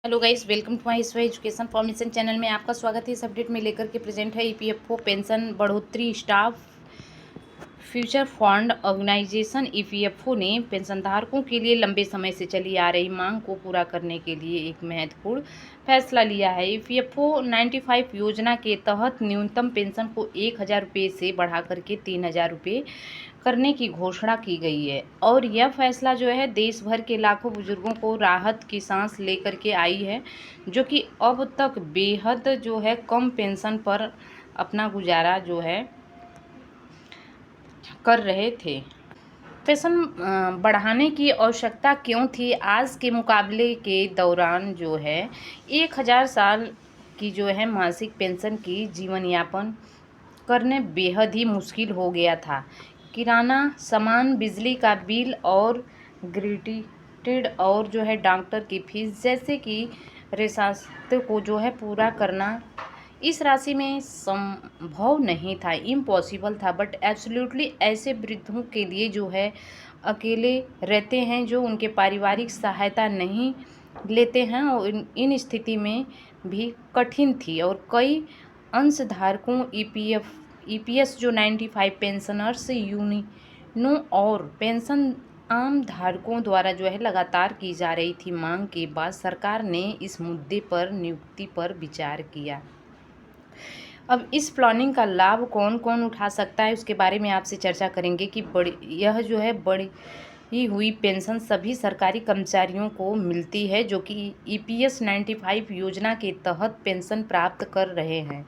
Hello guys, welcome to my education formation channel में आपका स्वागत है। इस अपडेट में लेकर के प्रेजेंट है ईपीएफओ पेंशन बढ़ोतरी। Staff future fund organisation EPFO ने पेंशनधारकों के लिए लंबे समय से चली आ रही मांग को पूरा करने के लिए एक महत्वपूर्ण फैसला लिया है। ईपीएफओ 95 योजना के तहत न्यूनतम पेंशन को 1,000 रुपये से बढ़ा करके 3,000 रुपये करने की घोषणा की गई है और यह फैसला जो है देश भर के लाखों बुजुर्गों को राहत की सांस लेकर के आई है, जो कि अब तक बेहद जो है कम पेंशन पर अपना गुजारा जो है कर रहे थे। पेंशन बढ़ाने की आवश्यकता क्यों थी? आज के मुकाबले के दौरान जो है 1,000 साल की जो है मासिक पेंशन की जीवन यापन करने बेहद ही मुश्किल हो गया था। किराना सामान, बिजली का बिल और ग्रेट्युटी और जो है डॉक्टर की फीस जैसे कि रियासत को जो है पूरा करना इस राशि में संभव नहीं था, इम्पॉसिबल था। बट एब्सोल्युटली ऐसे वृद्धों के लिए जो है अकेले रहते हैं, जो उनके पारिवारिक सहायता नहीं लेते हैं, और इन स्थिति में भी कठिन थी। और कई अंशधारकों ईपीएस जो 95 पेंशनर्स यूनियनों और पेंशन आम धारकों द्वारा जो है लगातार की जा रही थी मांग के बाद सरकार ने इस मुद्दे पर नियुक्ति पर विचार किया। अब इस प्लानिंग का लाभ कौन कौन उठा सकता है उसके बारे में आपसे चर्चा करेंगे कि यह जो है बढ़ी हुई पेंशन सभी सरकारी कर्मचारियों को मिलती है जो कि ईपीएस 95 योजना के तहत पेंशन प्राप्त कर रहे हैं।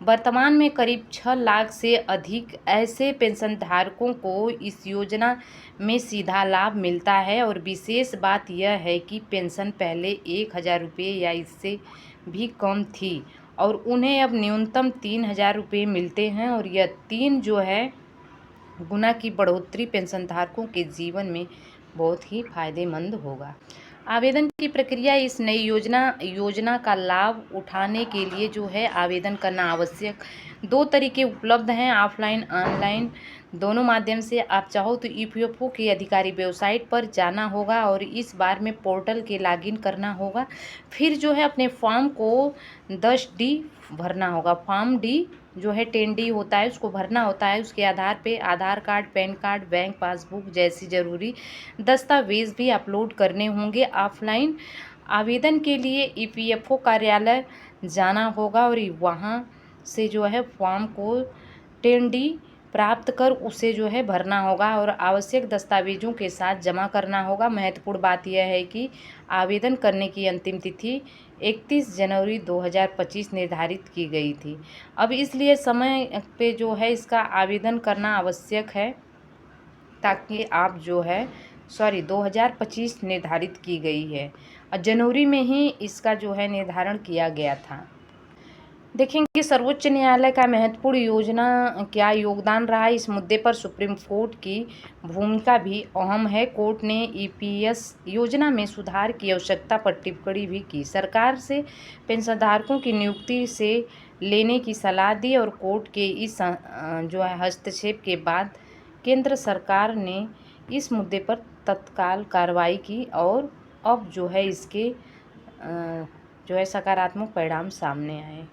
वर्तमान में करीब 6 लाख से अधिक ऐसे पेंशनधारकों को इस योजना में सीधा लाभ मिलता है और विशेष बात यह है कि पेंशन पहले 1,000 रुपये या इससे भी कम थी और उन्हें अब न्यूनतम 3,000 रुपये मिलते हैं और यह 3 जो है गुना की बढ़ोतरी पेंशनधारकों के जीवन में बहुत ही फायदेमंद होगा। आवेदन की प्रक्रिया। इस नई योजना का लाभ उठाने के लिए जो है आवेदन करना आवश्यक 2 तरीके उपलब्ध हैं, ऑफलाइन ऑनलाइन दोनों माध्यम से। आप चाहो तो ईपीएफओ की अधिकारी वेबसाइट पर जाना होगा और इस बार में पोर्टल के लॉगिन करना होगा। फिर जो है अपने फॉर्म को 10D भरना होगा। फॉर्म डी जो है 10D होता है, उसको भरना होता है। उसके आधार पे Aadhaar card, PAN card, bank passbook जैसी ज़रूरी दस्तावेज़ भी अपलोड करने होंगे। ऑफलाइन आवेदन के लिए ईपीएफओ कार्यालय जाना होगा और वहाँ से जो है फॉर्म को 10D प्राप्त कर उसे जो है भरना होगा और आवश्यक दस्तावेजों के साथ जमा करना होगा। महत्वपूर्ण बात यह है कि आवेदन करने की अंतिम तिथि 31 जनवरी 2025 निर्धारित की गई थी। अब इसलिए समय पे जो है इसका आवेदन करना आवश्यक है ताकि आप जो है 2025 निर्धारित की गई है और जनवरी में ही इसका जो है निर्धारण किया गया था। देखेंगे सर्वोच्च न्यायालय का महत्वपूर्ण योजना क्या योगदान रहा है। इस मुद्दे पर सुप्रीम कोर्ट की भूमिका भी अहम है। कोर्ट ने ईपीएस योजना में सुधार की आवश्यकता पर टिप्पणी भी की, सरकार से पेंशनधारकों की नियुक्ति से लेने की सलाह दी और कोर्ट के इस जो है हस्तक्षेप के बाद केंद्र सरकार ने इस मुद्दे पर तत्काल कार्रवाई की और अब जो है इसके जो है सकारात्मक परिणाम सामने आए।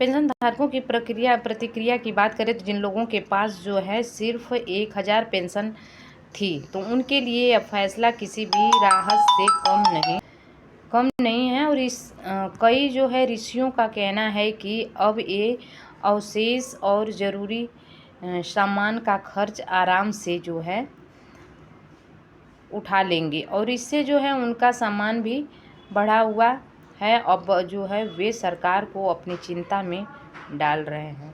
पेंशनधारकों की प्रतिक्रिया की बात करें तो जिन लोगों के पास जो है सिर्फ 1,000 पेंशन थी तो उनके लिए यह फैसला किसी भी राहत से कम नहीं है और इस कई जो है ऋषियों का कहना है कि अब ये अवशेष और ज़रूरी सामान का खर्च आराम से जो है उठा लेंगे और इससे जो है उनका सामान भी बढ़ा हुआ है। अब जो है वे सरकार को अपनी चिंता में डाल रहे हैं।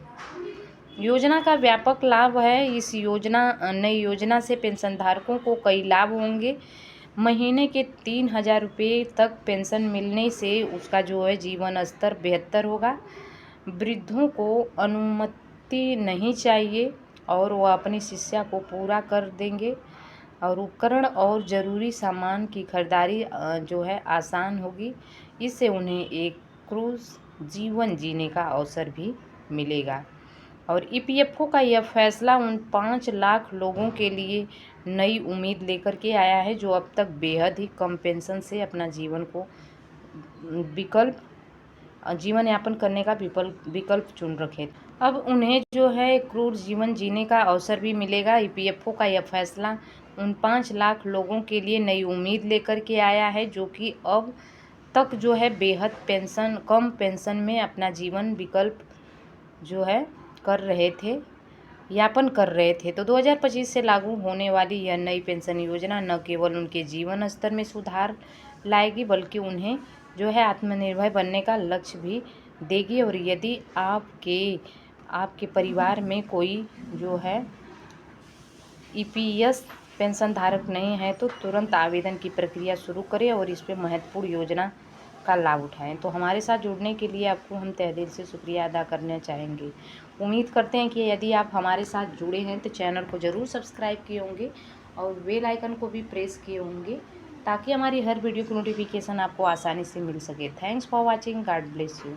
योजना का व्यापक लाभ है। इस नई योजना से पेंशनधारकों को कई लाभ होंगे। महीने के 3,000 रुपये तक पेंशन मिलने से उसका जो है जीवन स्तर बेहतर होगा। वृद्धों को अनुमति नहीं चाहिए और वह अपनी शिष्या को पूरा कर देंगे और उपकरण और ज़रूरी सामान की खरीदारी जो है आसान होगी। इससे उन्हें एक क्रूज जीवन जीने का अवसर भी मिलेगा और ईपीएफओ का यह फैसला उन 5 लाख लोगों के लिए नई उम्मीद लेकर के आया है जो अब तक बेहद ही कम पेंशन से अपना जीवन को विकल्प जीवन यापन करने का विकल्प चुन रखे। अब उन्हें जो है क्रूर जीवन जीने का अवसर भी मिलेगा। ईपीएफओ का यह फैसला उन 5 लाख लोगों के लिए नई उम्मीद लेकर के आया है जो कि अब तक जो है बेहद कम पेंशन में अपना जीवन विकल्प जो है यापन कर रहे थे। तो 2025 से लागू होने वाली यह नई पेंशन योजना न केवल उनके जीवन स्तर में सुधार लाएगी बल्कि उन्हें जो है आत्मनिर्भर बनने का लक्ष्य भी देगी। और यदि आपके परिवार में कोई जो है ईपीएस पेंशन धारक नहीं है तो तुरंत आवेदन की प्रक्रिया शुरू करें और इस पे महत्वपूर्ण योजना का लाभ उठाएं। तो हमारे साथ जुड़ने के लिए आपको हम तहे दिल से शुक्रिया अदा करना चाहेंगे। उम्मीद करते हैं कि यदि आप हमारे साथ जुड़े हैं तो चैनल को ज़रूर सब्सक्राइब किए होंगे और बेल आइकन को भी प्रेस किए होंगे ताकि हमारी हर वीडियो की नोटिफिकेशन आपको आसानी से मिल सके। Thanks for watching. God bless you.